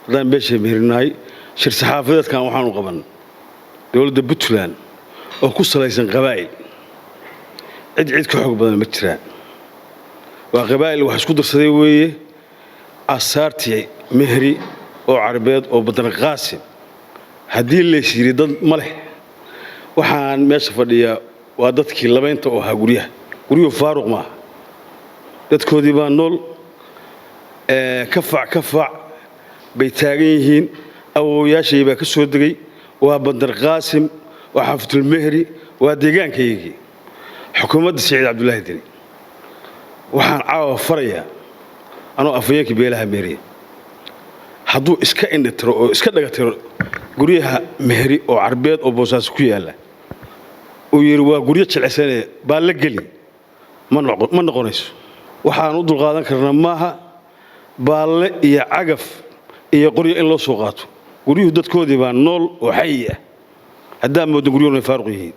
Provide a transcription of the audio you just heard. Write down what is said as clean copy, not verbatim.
haddaan beesha meherinahay shir saxaafadeedkan waxaanu qaban dowladda Puntland oo ku salaysan qabaa'il cid ka xoog badan ma jiraan waa qabaa'il wax isku darsaday weeye asaartii mehri oo carbeed oo badan qaasim haddii la yiri dad ma leh waxaan meesha fadhiya waa dadkii labeynta oo ahaa guryo faaruq ma dadkoodii baa nool kafac bay taagan yihiin awooyaashay baa ka soo degay waa bandar qaasim waa xaftul mehri waa deegaankaygii xukuumadda Saciid Cabdullaahi Deni waxaan caawa farayaa anoo afayeenkii beelaha mehri hadduu iska indhatiro oo iska dhagatiro guryaha mehri oo carbeed oo boosaas ku yaala oo yiri waa guryo jilcsanee baa la gali ma noqonayso waxaan u dulqaadan karnaa maaha baalle iyo cagaf iyo qoryo in loo soo qaato guryuhu dadkoodii baa nool oo xay ah haddaan moodo guryo faaruq yihiin